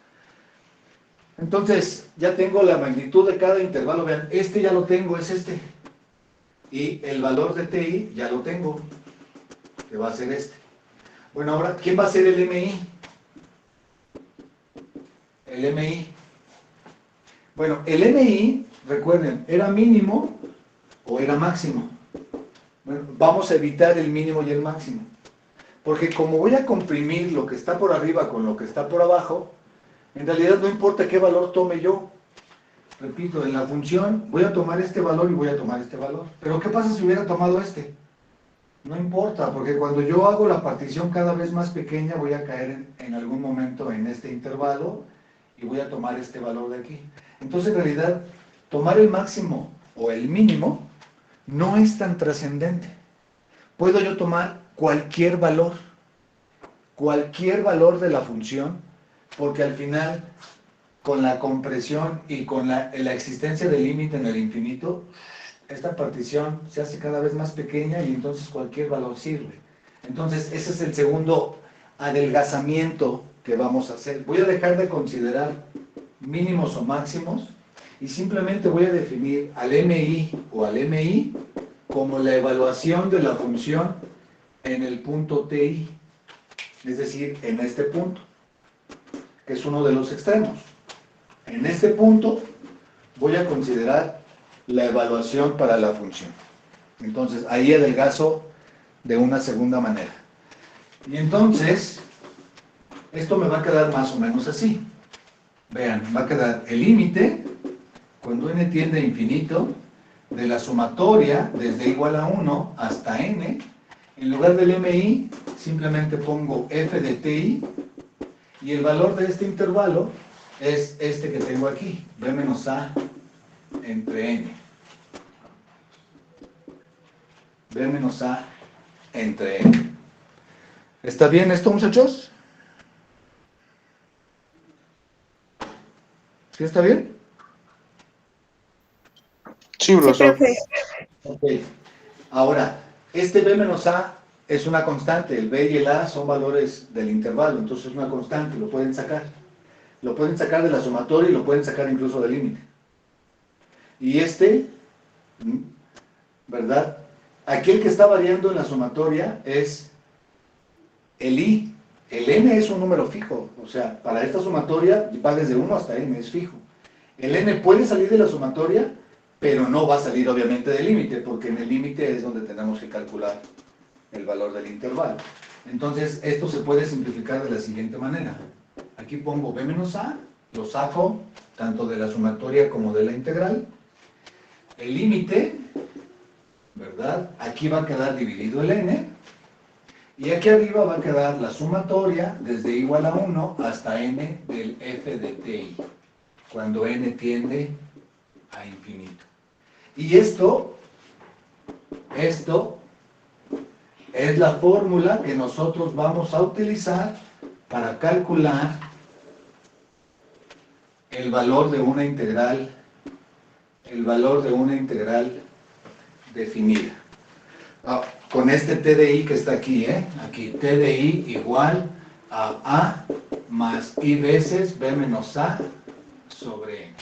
Entonces, ya tengo la magnitud de cada intervalo. Vean, este ya lo tengo, es este. Y el valor de TI ya lo tengo. que va a ser este. Bueno, ahora, ¿quién va a ser el MI? El MI. Bueno, el MI, recuerden, ¿era mínimo o era máximo? Bueno, vamos a evitar el mínimo y el máximo. Porque como voy a comprimir lo que está por arriba con lo que está por abajo, en realidad no importa qué valor tome yo. Repito, en la función voy a tomar este valor y voy a tomar este valor. Pero ¿qué pasa si hubiera tomado este? No importa, porque cuando yo hago la partición cada vez más pequeña, voy a caer en algún momento en este intervalo y voy a tomar este valor de aquí. Entonces, en realidad, tomar el máximo o el mínimo no es tan trascendente. Puedo yo tomar cualquier valor de la función, porque al final, con la compresión y con la existencia del límite en el infinito, esta partición se hace cada vez más pequeña y entonces cualquier valor sirve. Entonces, ese es el segundo adelgazamiento que vamos a hacer. Voy a dejar de considerar mínimos o máximos y simplemente voy a definir al MI o al MI como la evaluación de la función en el punto TI, es decir, en este punto, que es uno de los extremos. En este punto voy a considerar la evaluación para la función. Entonces, ahí adelgazo de una segunda manera. Y entonces, esto me va a quedar más o menos así. Vean, va a quedar el límite, cuando n tiende a infinito, de la sumatoria desde igual a 1 hasta n. En lugar del MI, simplemente pongo f de ti, y el valor de este intervalo es este que tengo aquí, b menos a entre n. B menos A entre N. ¿Está bien esto, muchachos? ¿Sí está bien? Sí, profesor. Ok. Ahora, este B menos A es una constante. El B y el A son valores del intervalo, entonces es una constante, lo pueden sacar. Lo pueden sacar de la sumatoria y lo pueden sacar incluso del límite. Y este, ¿verdad? Aquí el que está variando en la sumatoria es el I. El n es un número fijo, o sea, para esta sumatoria va desde 1 hasta n, es fijo. El n puede salir de la sumatoria, pero no va a salir obviamente del límite, porque en el límite es donde tenemos que calcular el valor del intervalo. Entonces, esto se puede simplificar de la siguiente manera. Aquí pongo b menos a, lo saco tanto de la sumatoria como de la integral. El límite, ¿verdad? Aquí va a quedar dividido el n, y aquí arriba va a quedar la sumatoria desde igual a 1 hasta n del f de ti, cuando n tiende a infinito. Y esto es la fórmula que nosotros vamos a utilizar para calcular el valor de una integral definida. Con este TDI que está aquí, aquí, TDI igual a más I veces B menos A sobre N.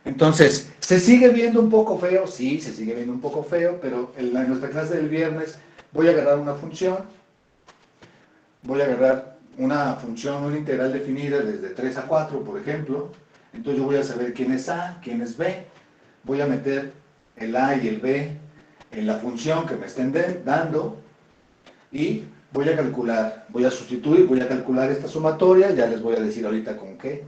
Entonces, ¿se sigue viendo un poco feo? Sí, se sigue viendo un poco feo, pero en nuestra clase del viernes voy a agarrar una función, una integral definida desde 3 a 4, por ejemplo. Entonces yo voy a saber quién es A, quién es B, voy a meter el A y el B en la función que me estén dando y voy a calcular, voy a sustituir, voy a calcular esta sumatoria, ya les voy a decir ahorita con qué.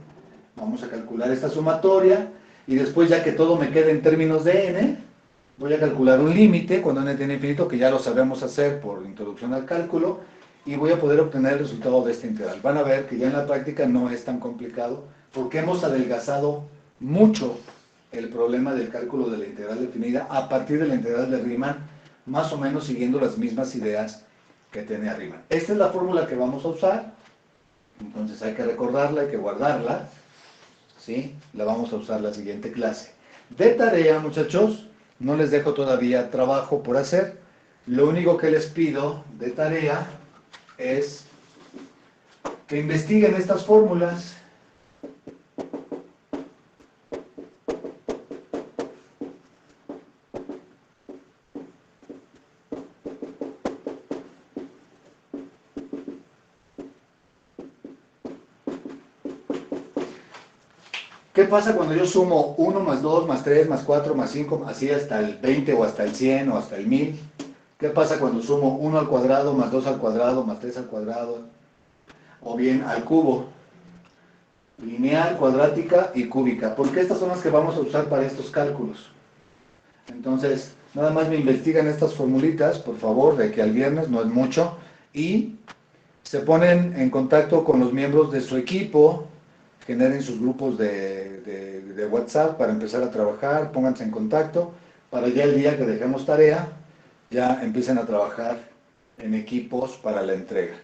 Vamos a calcular esta sumatoria y después, ya que todo me quede en términos de n, voy a calcular un límite cuando n tiene infinito, que ya lo sabemos hacer por introducción al cálculo, y voy a poder obtener el resultado de esta integral. Van a ver que ya en la práctica no es tan complicado, porque hemos adelgazado mucho el problema del cálculo de la integral definida a partir de la integral de Riemann, más o menos siguiendo las mismas ideas que tiene Riemann. Esta es la fórmula que vamos a usar, entonces hay que recordarla, hay que guardarla, ¿sí? La vamos a usar la siguiente clase. De tarea, muchachos, no les dejo todavía trabajo por hacer, lo único que les pido de tarea es que investiguen estas fórmulas. ¿Qué pasa cuando yo sumo 1 más 2 más 3 más 4 más 5, así hasta el 20 o hasta el 100 o hasta el 1000? ¿Qué pasa cuando sumo 1 al cuadrado más 2 al cuadrado más 3 al cuadrado? O bien al cubo. Lineal, cuadrática y cúbica. Porque estas son las que vamos a usar para estos cálculos. Entonces, nada más me investigan estas formulitas, por favor, de que al viernes, no es mucho, y se ponen en contacto con los miembros de su equipo, generen sus grupos de WhatsApp para empezar a trabajar, pónganse en contacto, para ya el día que dejemos tarea, ya empiecen a trabajar en equipos para la entrega.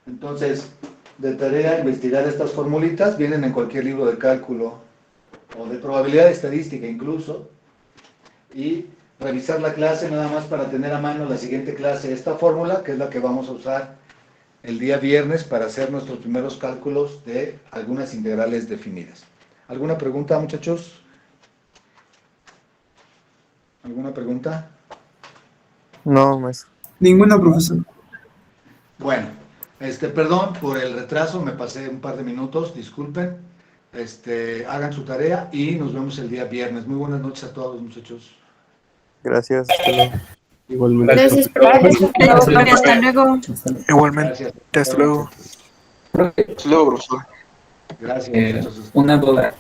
Entonces, de tarea, investigar estas formulitas, vienen en cualquier libro de cálculo, o de probabilidad estadística incluso, y revisar la clase nada más para tener a mano la siguiente clase, esta fórmula, que es la que vamos a usar el día viernes para hacer nuestros primeros cálculos de algunas integrales definidas. ¿Alguna pregunta, muchachos? ¿Alguna pregunta? No, maestro. Ninguna, profesor. Bueno, perdón por el retraso, me pasé un par de minutos, disculpen. Hagan su tarea y nos vemos el día viernes. Muy buenas noches a todos, muchachos. Gracias. Hasta luego. Igualmente. Gracias, profe. Hasta luego. Igualmente. Gracias. Hasta luego. Hasta luego, profesor. Gracias, muchachos. Una duda.